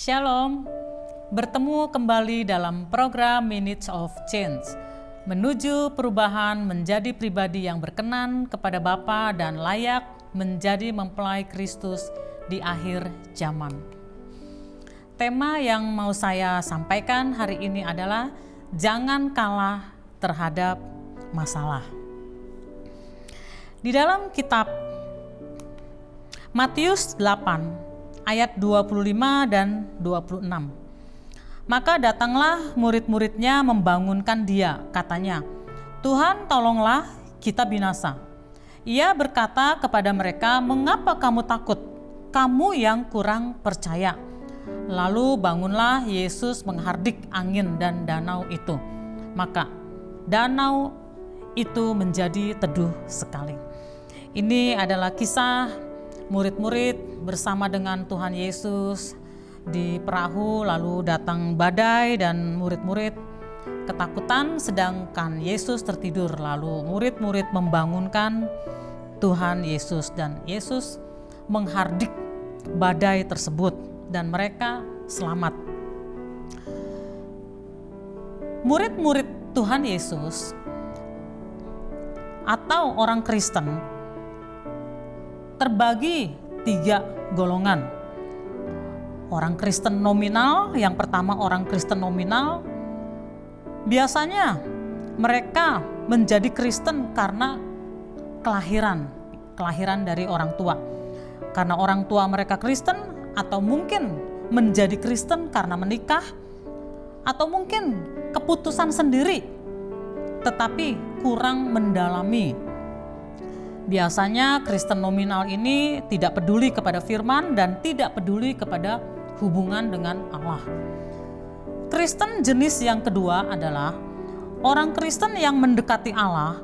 Shalom, bertemu kembali dalam program Minutes of Change, menuju perubahan menjadi pribadi yang berkenan kepada Bapa dan layak menjadi mempelai Kristus di akhir zaman. Tema yang mau saya sampaikan hari ini adalah jangan kalah terhadap masalah. Di dalam kitab Matius 8 ayat 25 dan 26. Maka datanglah murid-muridnya membangunkan dia, katanya, "Tuhan, tolonglah kita binasa." Ia berkata kepada mereka, "Mengapa kamu takut? Kamu yang kurang percaya." Lalu bangunlah Yesus menghardik angin dan danau itu. Maka danau itu menjadi teduh sekali. Ini adalah kisah murid-murid bersama dengan Tuhan Yesus di perahu, lalu datang badai dan murid-murid ketakutan sedangkan Yesus tertidur. Lalu murid-murid membangunkan Tuhan Yesus dan Yesus menghardik badai tersebut dan mereka selamat. Murid-murid Tuhan Yesus atau orang Kristen terbagi 3 golongan. Orang Kristen nominal, yang pertama orang Kristen nominal, biasanya mereka menjadi Kristen karena kelahiran dari orang tua. Karena orang tua mereka Kristen, atau mungkin menjadi Kristen karena menikah, atau mungkin keputusan sendiri, tetapi kurang mendalami. Biasanya Kristen nominal ini tidak peduli kepada firman dan tidak peduli kepada hubungan dengan Allah. Kristen jenis yang kedua adalah orang Kristen yang mendekati Allah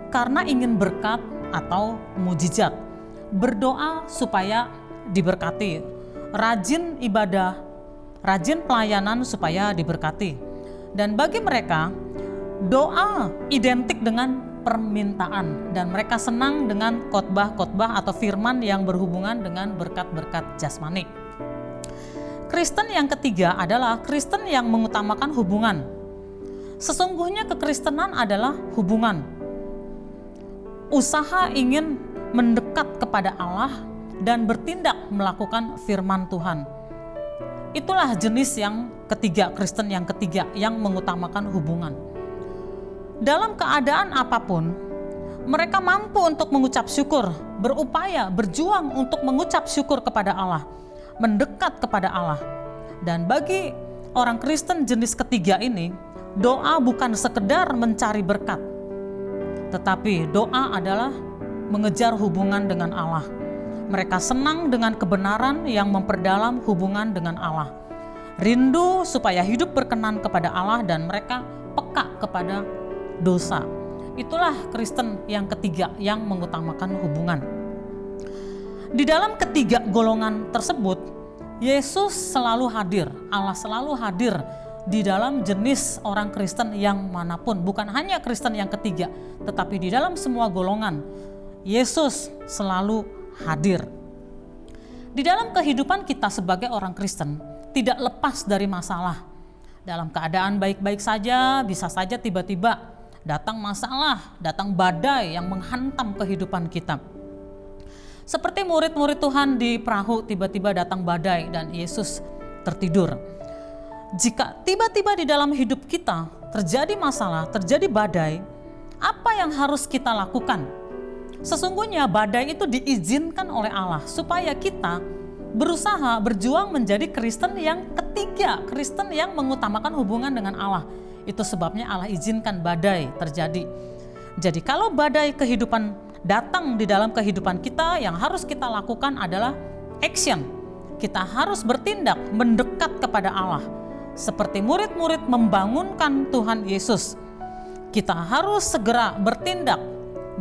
karena ingin berkat atau mujizat, berdoa supaya diberkati, rajin ibadah, rajin pelayanan supaya diberkati. Dan bagi mereka, doa identik dengan permintaan dan mereka senang dengan khotbah-khotbah atau firman yang berhubungan dengan berkat-berkat jasmani. Kristen yang ketiga adalah Kristen yang mengutamakan hubungan. Sesungguhnya kekristenan adalah hubungan. Usaha ingin mendekat kepada Allah dan bertindak melakukan firman Tuhan. Itulah jenis yang ketiga, Kristen yang ketiga yang mengutamakan hubungan. Dalam keadaan apapun, mereka mampu untuk mengucap syukur, berupaya, berjuang untuk mengucap syukur kepada Allah, mendekat kepada Allah. Dan bagi orang Kristen jenis ketiga ini, doa bukan sekedar mencari berkat, tetapi doa adalah mengejar hubungan dengan Allah. Mereka senang dengan kebenaran yang memperdalam hubungan dengan Allah, rindu supaya hidup berkenan kepada Allah, dan mereka peka kepada dosa. Itulah Kristen yang ketiga yang mengutamakan hubungan. Di dalam ketiga golongan tersebut, Yesus selalu hadir, Allah selalu hadir di dalam jenis orang Kristen yang manapun. Bukan hanya Kristen yang ketiga, tetapi di dalam semua golongan, Yesus selalu hadir. Di dalam kehidupan kita sebagai orang Kristen, tidak lepas dari masalah. Dalam keadaan baik-baik saja, bisa saja tiba-tiba datang masalah, datang badai yang menghantam kehidupan kita. Seperti murid-murid Tuhan di perahu, tiba-tiba datang badai dan Yesus tertidur. Jika tiba-tiba di dalam hidup kita terjadi masalah, terjadi badai, apa yang harus kita lakukan? Sesungguhnya badai itu diizinkan oleh Allah supaya kita berusaha berjuang menjadi Kristen yang ketiga, Kristen yang mengutamakan hubungan dengan Allah. Itu sebabnya Allah izinkan badai terjadi. Jadi kalau badai kehidupan datang di dalam kehidupan kita, yang harus kita lakukan adalah action. Kita harus bertindak mendekat kepada Allah. Seperti murid-murid membangunkan Tuhan Yesus. Kita harus segera bertindak,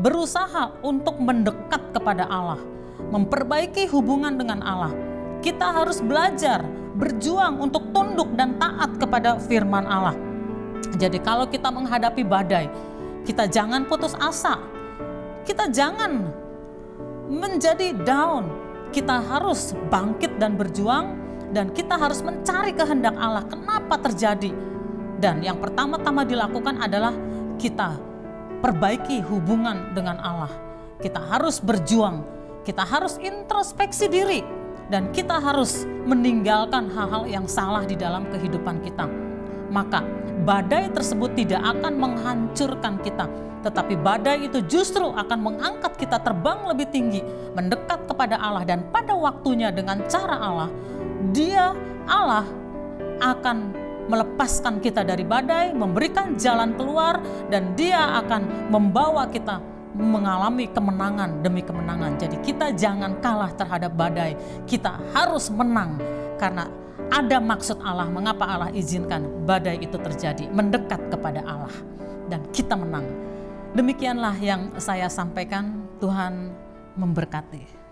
berusaha untuk mendekat kepada Allah, memperbaiki hubungan dengan Allah. Kita harus belajar, berjuang untuk tunduk dan taat kepada firman Allah. Jadi kalau kita menghadapi badai, kita jangan putus asa, kita jangan menjadi down, kita harus bangkit dan berjuang dan kita harus mencari kehendak Allah. Kenapa terjadi? Dan yang pertama-tama dilakukan adalah kita perbaiki hubungan dengan Allah. Kita harus berjuang, kita harus introspeksi diri, dan kita harus meninggalkan hal-hal yang salah di dalam kehidupan kita. Maka badai tersebut tidak akan menghancurkan kita, tetapi badai itu justru akan mengangkat kita terbang lebih tinggi, mendekat kepada Allah, dan pada waktunya dengan cara Allah, Allah akan melepaskan kita dari badai, memberikan jalan keluar, dan Dia akan membawa kita mengalami kemenangan demi kemenangan. Jadi kita jangan kalah terhadap badai, kita harus menang, karena ada maksud Allah mengapa Allah izinkan badai itu terjadi, mendekat kepada Allah, dan kita menang. Demikianlah yang saya sampaikan. Tuhan memberkati.